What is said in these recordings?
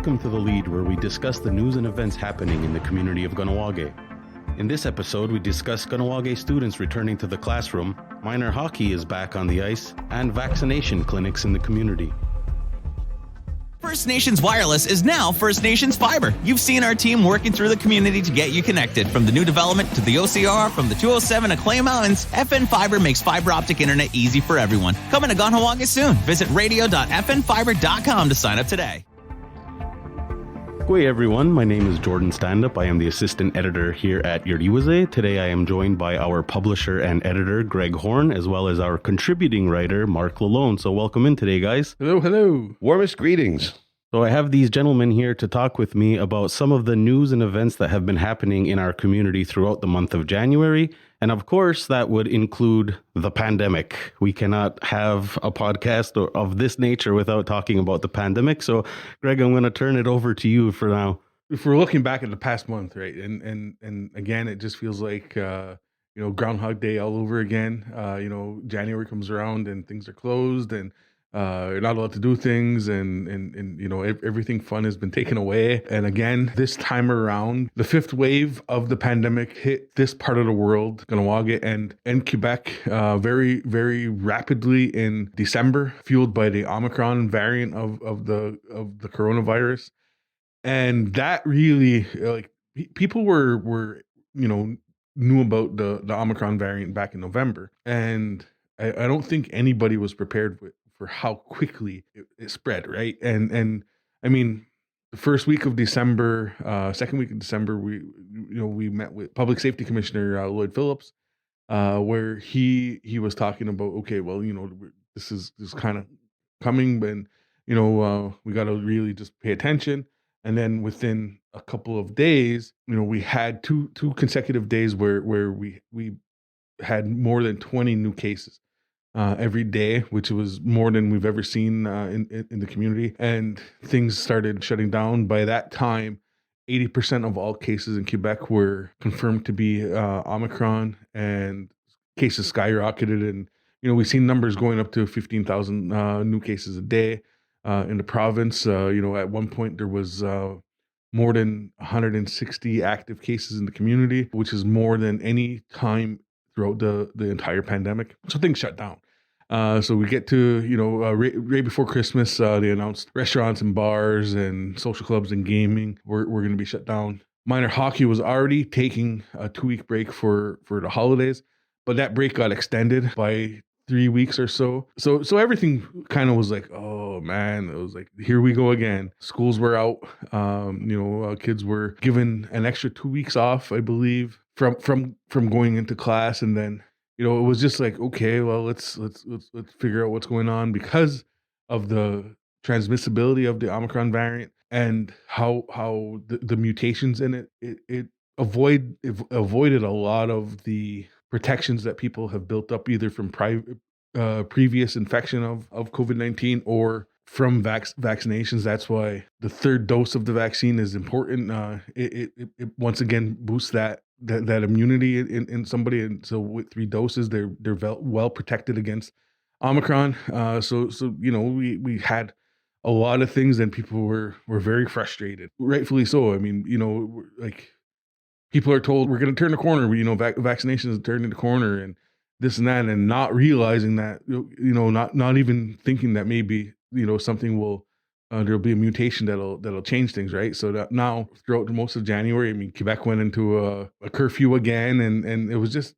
Welcome to The Lead, where we discuss the news and events happening in the community of Kahnawake. In this episode, we discuss Kahnawake students returning to the classroom, minor hockey is back on the ice, and vaccination clinics in the community. First Nations Wireless is now First Nations Fiber. You've seen our team working through the community to get you connected. From the new development to the OCR, from the 207 to Clay Mountains, FN Fiber makes fiber optic internet easy for everyone. Coming to Kahnawake soon. Visit radio.fnfiber.com to sign up today. Hey everyone, my name is Jordan Standup. I am the assistant editor here at Yuriwaze. Today I am joined by our publisher and editor, Greg Horn, as well as our contributing writer, Mark Lalone. So welcome in today, guys. Hello, hello. Warmest greetings. So I have these gentlemen here to talk with me about some of the news and events that have been happening in our community throughout the month of January. And of course, that would include the pandemic. We cannot have a podcast of this nature without talking about the pandemic. So, Greg, I'm going to turn it over to you for now. If we're looking back at the past month, right, and again, it just feels like Groundhog Day all over again. January comes around and things are closed, and you're not allowed to do things, and everything fun has been taken away. And again, this time around, the fifth wave of the pandemic hit this part of the world, Kahnawake and Quebec, very, very rapidly in December, fueled by the Omicron variant of the coronavirus. And that really, people were knew about the Omicron variant back in November, and I don't think anybody was prepared for how quickly it spread, right? And I mean, the first week of December, second week of December, we met with Public Safety Commissioner Lloyd Phillips, where he was talking about, okay, well, this is kind of coming, and we got to really just pay attention. And then within a couple of days, we had two consecutive days where we had more than 20 new cases every day, which was more than we've ever seen in the community. And things started shutting down. By that time, 80% of all cases in Quebec were confirmed to be Omicron, and cases skyrocketed. And, we've seen numbers going up to 15,000 new cases a day in the province. At one point there was more than 160 active cases in the community, which is more than any time throughout the entire pandemic. So things shut down. So we get to, right before Christmas, they announced restaurants and bars and social clubs and gaming were going to be shut down. Minor hockey was already taking a 2-week break for the holidays, but that break got extended by 3 weeks or so. So everything kind of was like, oh man, it was like, here we go again. Schools were out. Kids were given an extra 2 weeks off, I believe, from going into class. And then, it was just like, okay, well, let's figure out what's going on because of the transmissibility of the Omicron variant and how the mutations in it avoided a lot of the protections that people have built up either from previous infection of COVID-19 or from vaccinations. That's why the third dose of the vaccine is important. It once again boosts that immunity in somebody, and so with 3 doses, they're well protected against Omicron. So we had a lot of things, and people were very frustrated, rightfully so. I mean, people are told we're going to turn the corner. Vaccinations is turning the corner, and this and that, and not realizing that, not even thinking that maybe something will. There'll be a mutation that'll change things, right? So that now throughout most of January, I mean, Quebec went into a curfew again, and it was just,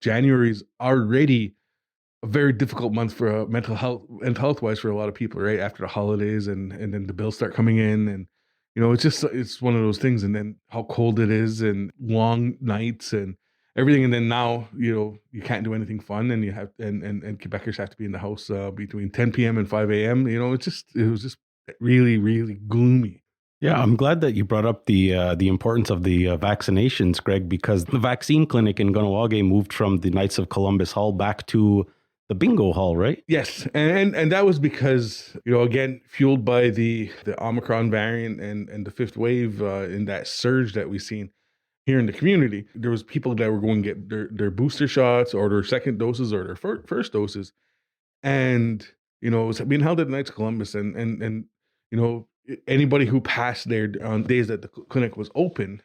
January is already a very difficult month for mental health wise for a lot of people, right? After the holidays, and then the bills start coming in, and it's one of those things. And then how cold it is, and long nights, and everything. And then now, you can't do anything fun, and you have, and Quebecers have to be in the house between 10 p.m. and 5 a.m. It was just really, really gloomy. Yeah, I'm glad that you brought up the importance of the vaccinations, Greg, because the vaccine clinic in Kahnawake moved from the Knights of Columbus Hall back to the bingo hall, right? Yes. And that was because, again, fueled by the Omicron variant and the fifth wave in that surge that we've seen here in the community. There was people that were going to get their booster shots or their second doses or their first doses. And, it was being held at Knights of Columbus, and anybody who passed there on days that the clinic was open,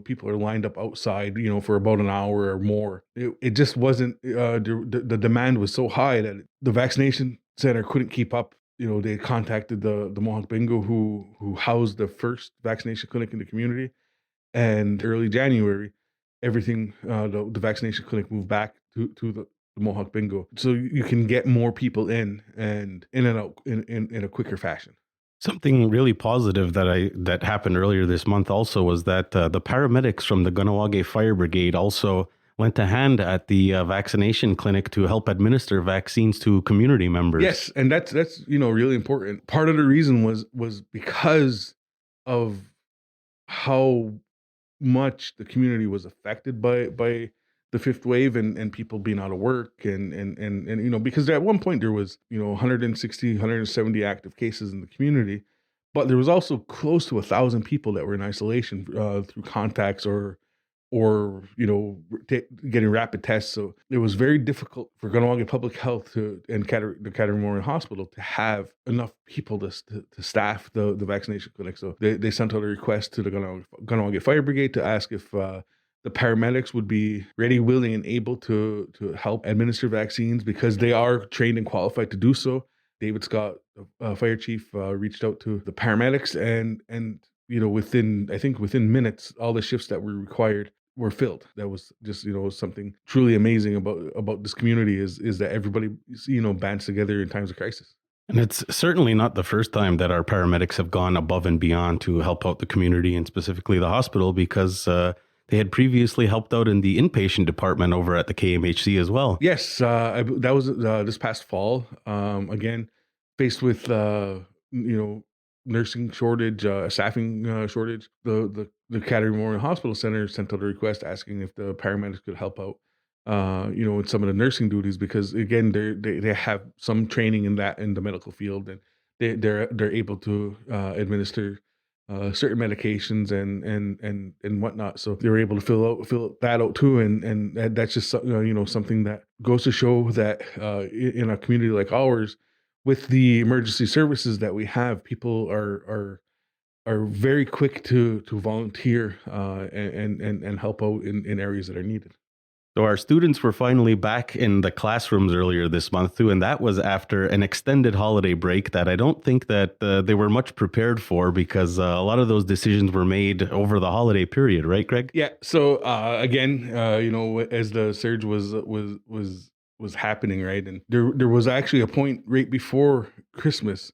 people are lined up outside, for about an hour or more. It just wasn't, the demand was so high that the vaccination center couldn't keep up. They contacted the Mohawk Bingo who housed the first vaccination clinic in the community. And early January, everything, the vaccination clinic moved back to the Mohawk Bingo. So you can get more people in and out in a quicker fashion. Something really positive that happened earlier this month also was that the paramedics from the Ganawage Fire Brigade also lent a hand at the vaccination clinic to help administer vaccines to community members. Yes, and that's really important. Part of the reason was because of how much the community was affected by the fifth wave and people being out of work and because at one point there was 160 170 active cases in the community, but there was also close to 1,000 people that were in isolation through contacts or getting rapid tests. So it was very difficult for Ganawage Public Health and the Catharsis Memorial Hospital to have enough people to staff the vaccination clinic. So they sent out a request to the Ganawage Fire Brigade to ask if the paramedics would be ready, willing, and able to help administer vaccines because they are trained and qualified to do so. David Scott, fire chief, reached out to the paramedics and within minutes, all the shifts that were required were filled. That was just, something truly amazing about this community is that everybody, bands together in times of crisis. And it's certainly not the first time that our paramedics have gone above and beyond to help out the community and specifically the hospital because they had previously helped out in the inpatient department over at the KMHC as well. Yes, that was this past fall. Again, faced with nursing shortage, staffing shortage, the Catharsis Memorial Hospital Center sent out a request asking if the paramedics could help out, in some of the nursing duties because again they have some training in the medical field and they're able to administer certain medications and whatnot. So they were able to fill that out too, and that's just something that goes to show that in a community like ours, with the emergency services that we have, people are very quick to volunteer and help out in areas that are needed. So our students were finally back in the classrooms earlier this month too, and that was after an extended holiday break that I don't think that they were much prepared for because a lot of those decisions were made over the holiday period, right, Greg? Yeah. So again, as the surge was happening, right, and there was actually a point right before Christmas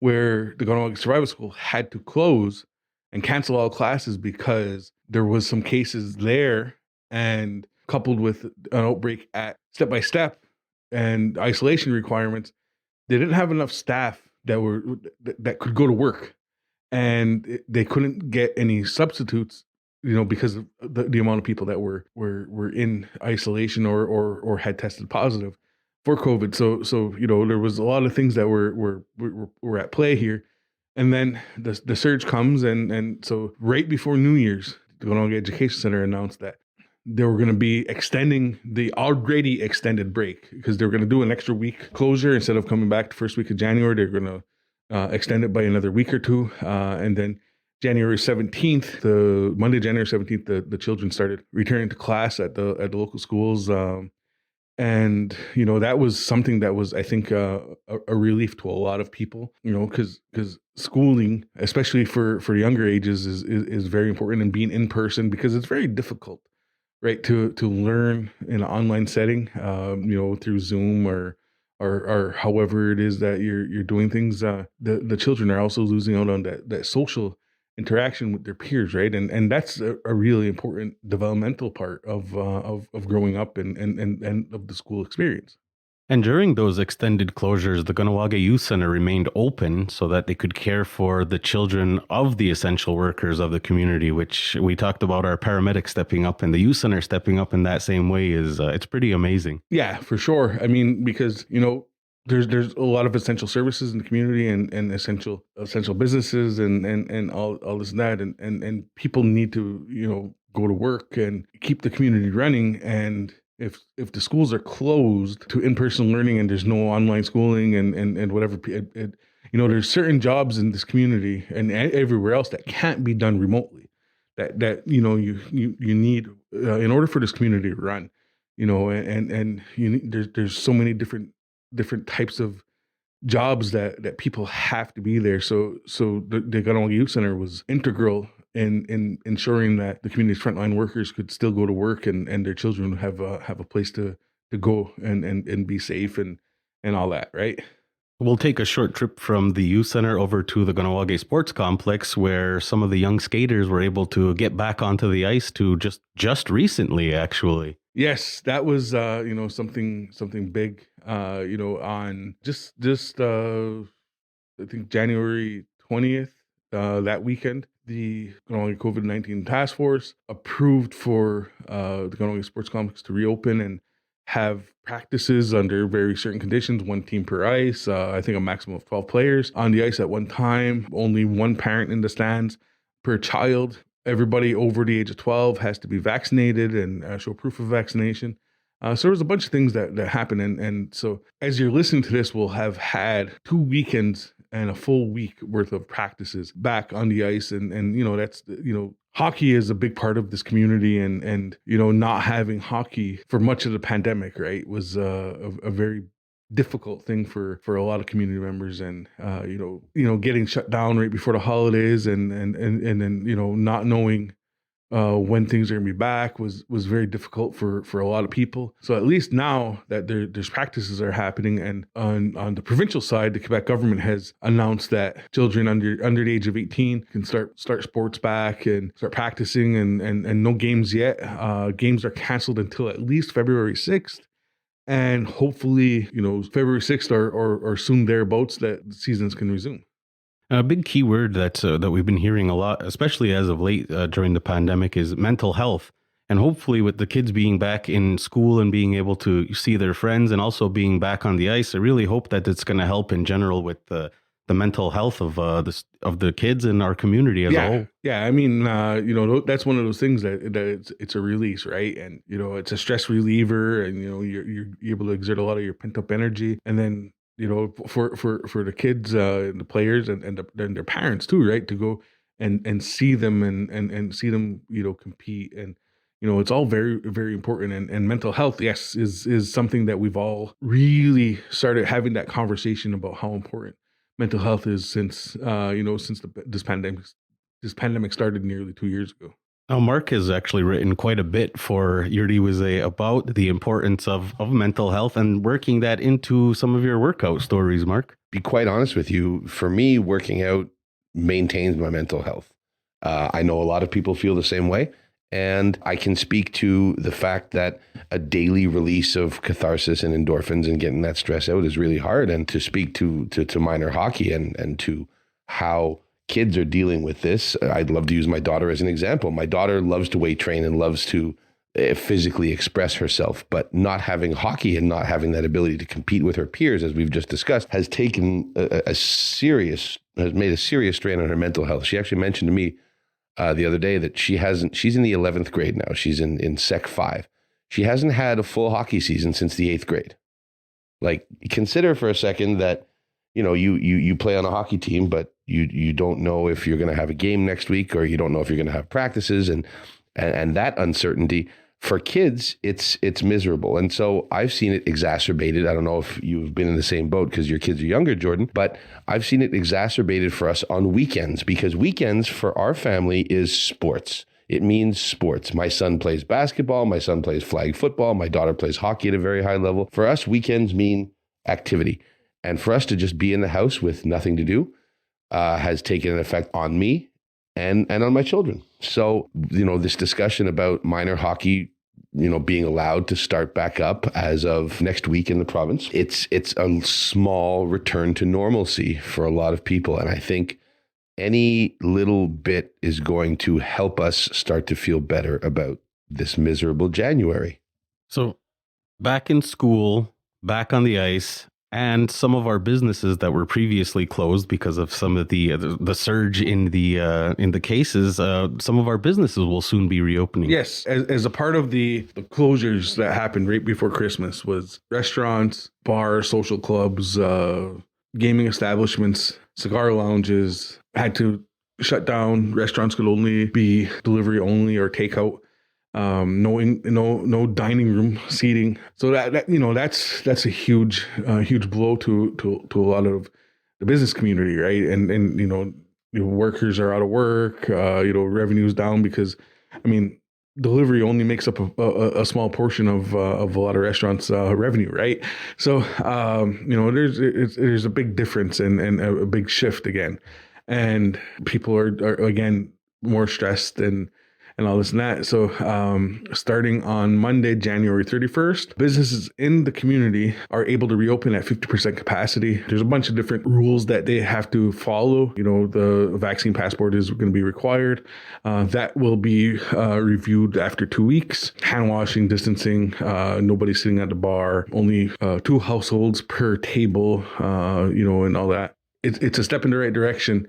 where the Ganawage Survival School had to close and cancel all classes because there was some cases there and coupled with an outbreak at Step by Step and isolation requirements, they didn't have enough staff that could go to work, and they couldn't get any substitutes, because of the amount of people that were in isolation or had tested positive for COVID. So there was a lot of things that were at play here, and then the surge comes, and so right before New Year's, the Ganawage Education Center announced that they were going to be extending the already extended break because they were going to do an extra week closure instead of coming back the first week of January. They're going to extend it by another week or two. And then January 17th, Monday, January 17th, the children started returning to class at the local schools. And, that was something that was, I think, a relief to a lot of people, because schooling, especially for younger ages, is very important, and being in person because it's very difficult, right, to learn in an online setting, through Zoom or however it is that you're doing things. The children are also losing out on that social interaction with their peers, right, and that's a really important developmental part of growing up and of the school experience. And during those extended closures, the Ganawage Youth Center remained open so that they could care for the children of the essential workers of the community, which we talked about our paramedics stepping up and the youth center stepping up in that same way it's pretty amazing. Yeah, for sure. I mean, because, there's a lot of essential services in the community and essential businesses and all this and that. And people need to, go to work and keep the community running. And if the schools are closed to in-person learning and there's no online schooling and whatever, there's certain jobs in this community and everywhere else that can't be done remotely. That you need in order for this community to run. And there's so many different types of jobs that people have to be there. So the Gunawanga Youth Center was integral in ensuring that the community's frontline workers could still go to work and their children would have a place to go and be safe and all that, right? We'll take a short trip from the youth center over to the Ganawage Sports Complex, where some of the young skaters were able to get back onto the ice to just recently, actually. Yes, that was something big. On just I think January 20th, that weekend, the Ganawage COVID-19 Task Force approved for the Ganawage Sports Complex to reopen and have practices under very certain conditions, one team per ice, I think a maximum of 12 players on the ice at one time, only one parent in the stands per child. Everybody over the age of 12 has to be vaccinated and show proof of vaccination. So there was a bunch of things that happened. And so as you're listening to this, we'll have had 2 weekends and a full week worth of practices back on the ice. And that's, hockey is a big part of this community, and not having hockey for much of the pandemic, right, was a very difficult thing for a lot of community members, and getting shut down right before the holidays, and then not knowing when things are going to be back was very difficult for a lot of people. So at least now that there's practices are happening, and on the provincial side, the Quebec government has announced that children under the age of 18 can start sports back and start practicing, and no games yet. Games are canceled until at least February 6th. And hopefully, February 6th or soon thereabouts, that the seasons can resume. A big key word that we've been hearing a lot, especially as of late during the pandemic, is mental health. And hopefully with the kids being back in school and being able to see their friends and also being back on the ice, I really hope that it's going to help in general with the mental health of the kids in our community as a whole. Yeah, I mean, that's one of those things that it's a release, right? And it's a stress reliever, and you're able to exert a lot of your pent up energy, and then for the kids, the players, and their parents too, right? To go and see them and see them, compete, and it's all very, very important. And mental health, yes, is something that we've all really started having that conversation about how important mental health is since this pandemic started nearly 2 years ago. Now, Mark has actually written quite a bit for Yurdi Wize about the importance of mental health and working that into some of your workout stories, Mark. Be quite honest with you, for me, working out maintains my mental health. I know a lot of people feel the same way, and I can speak to the fact that a daily release of catharsis and endorphins and getting that stress out is really hard. And to speak to minor hockey and to how kids are dealing with this, I'd love to use my daughter as an example. My daughter loves to weight train and loves to physically express herself, but not having hockey and not having that ability to compete with her peers, as we've just discussed, has taken has made a serious strain on her mental health. She actually mentioned to me the other day that she's in the 11th grade now. She's in Sec 5. She hasn't had a full hockey season since the 8th grade. Like, consider for a second that, you play on a hockey team, but you don't know if you're going to have a game next week, or you don't know if you're going to have practices, and that uncertainty for kids, it's miserable. And so I've seen it exacerbated. I don't know if you've been in the same boat because your kids are younger, Jordan, but I've seen it exacerbated for us on weekends, because weekends for our family is sports. It means sports. My son plays basketball. My son plays flag football. My daughter plays hockey at a very high level. For us, weekends mean activity. And for us to just be in the house with nothing to do has taken an effect on me and on my children. So, this discussion about minor hockey, being allowed to start back up as of next week in the province, it's a small return to normalcy for a lot of people. And I think any little bit is going to help us start to feel better about this miserable January. So back in school, back on the ice, and some of our businesses that were previously closed because of some of the surge in the cases, some of our businesses will soon be reopening. Yes, as a part of the closures that happened right before Christmas was restaurants, bars, social clubs, gaming establishments, cigar lounges had to shut down. Restaurants could only be delivery only or takeout. No dining room seating. So that's a huge blow to a lot of the business community, right? And workers are out of work. Revenue's down because, delivery only makes up a small portion of a lot of restaurants' revenue, right? So there's a big difference and a big shift again, and people are again more stressed and all this and that. So starting on Monday, January 31st, businesses in the community are able to reopen at 50% capacity. There's a bunch of different rules that they have to follow. The vaccine passport is going to be required. That will be reviewed after 2 weeks. Hand washing, distancing, nobody sitting at the bar, only 2 households per table, and all that. It's a step in the right direction.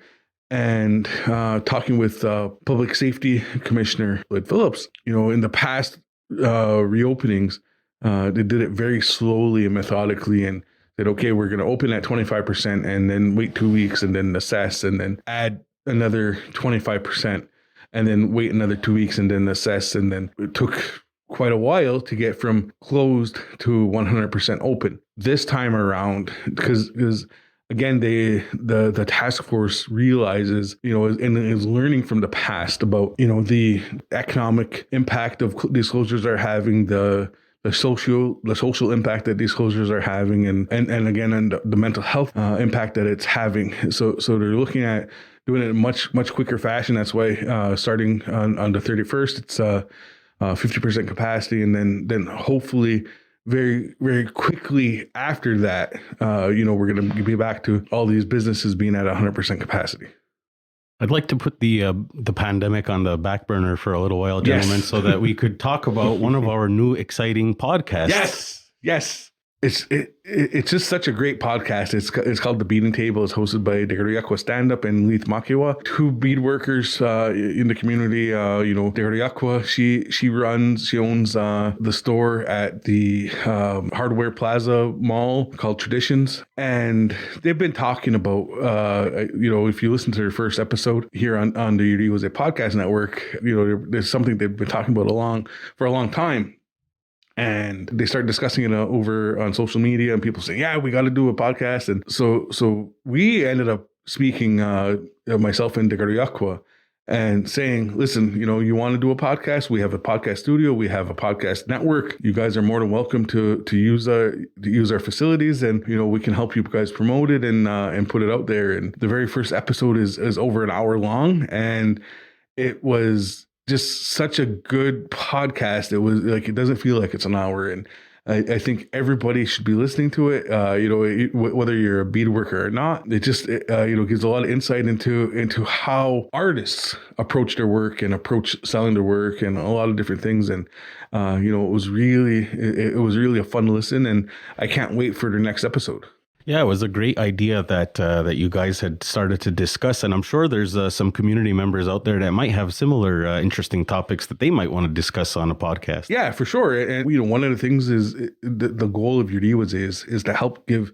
And talking with Public Safety Commissioner Lloyd Phillips, in the past reopenings, they did it very slowly and methodically and said, okay, we're going to open at 25% and then wait 2 weeks and then assess and then add another 25% and then wait another 2 weeks and then assess. And then it took quite a while to get from closed to 100% open. This time around, because again, the task force realizes, and is learning from the past about, the economic impact of these closures are having, the social impact that these closures are having, and the mental health impact that it's having. So they're looking at doing it in much quicker fashion. That's why starting on the 31st, it's 50% capacity, and then hopefully very, very quickly after that, we're going to be back to all these businesses being at 100% capacity. I'd like to put the pandemic on the back burner for a little while, gentlemen, so that we could talk about one of our new exciting podcasts. Yes. It's just such a great podcast. It's called The Beading Table. It's hosted by Degariyakwa Stand-Up and Leith Makiwa, 2 bead workers in the community. Degariyakwa, she owns the store at the Hardware Plaza Mall called Traditions, and they've been talking about if you listen to their first episode here on the Uriwase Podcast Network, there's something they've been talking about for a long time. And they start discussing it over on social media, and people say, yeah, we got to do a podcast. And so we ended up speaking, myself and Degariyakwa, and saying, listen, you want to do a podcast? We have a podcast studio. We have a podcast network. You guys are more than welcome to use our facilities, and, we can help you guys promote it and put it out there. And the very first episode is over an hour long, and it was just such a good podcast. It was like, it doesn't feel like it's an hour. And I think everybody should be listening to it. Whether you're a bead worker or not, it just, gives a lot of insight into how artists approach their work and approach selling their work and a lot of different things. And, it was really a fun listen, and I can't wait for the next episode. Yeah, it was a great idea that you guys had started to discuss, and I'm sure there's some community members out there that might have similar interesting topics that they might want to discuss on a podcast. Yeah, for sure. And one of the things is the goal of Uriwase is to help give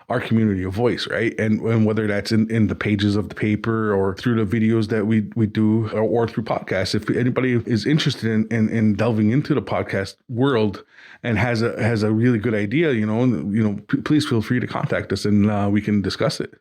our community a voice, right? And whether that's in the pages of the paper or through the videos that we do or through podcasts. If anybody is interested in delving into the podcast world and has a really good idea, please feel free to contact us and we can discuss it.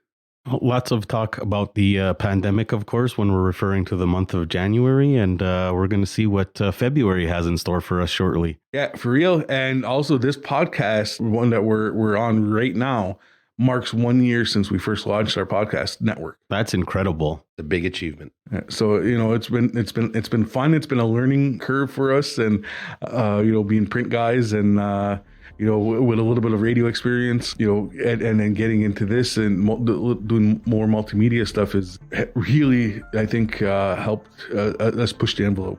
Lots of talk about the pandemic, of course, when we're referring to the month of January, and we're going to see what February has in store for us shortly. Yeah, for real. And also this podcast, one that we're on right now, marks 1 year since we first launched our podcast network. That's incredible. The big achievement. So, it's been fun. It's been a learning curve for us, and, being print guys and, with a little bit of radio experience, and then getting into this and doing more multimedia stuff is really, I think, helped us push the envelope.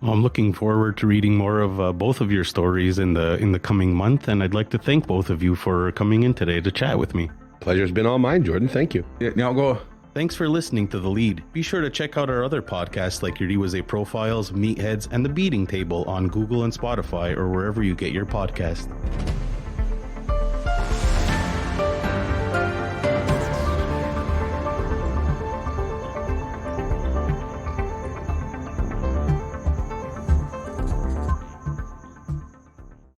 Well, I'm looking forward to reading more of both of your stories in the coming month, and I'd like to thank both of you for coming in today to chat with me. Pleasure's been all mine, Jordan. Thank you. Yeah, now go. Thanks for listening to The Lead. Be sure to check out our other podcasts like Uriwase Profiles, Meatheads, and The Beading Table on Google and Spotify or wherever you get your podcast.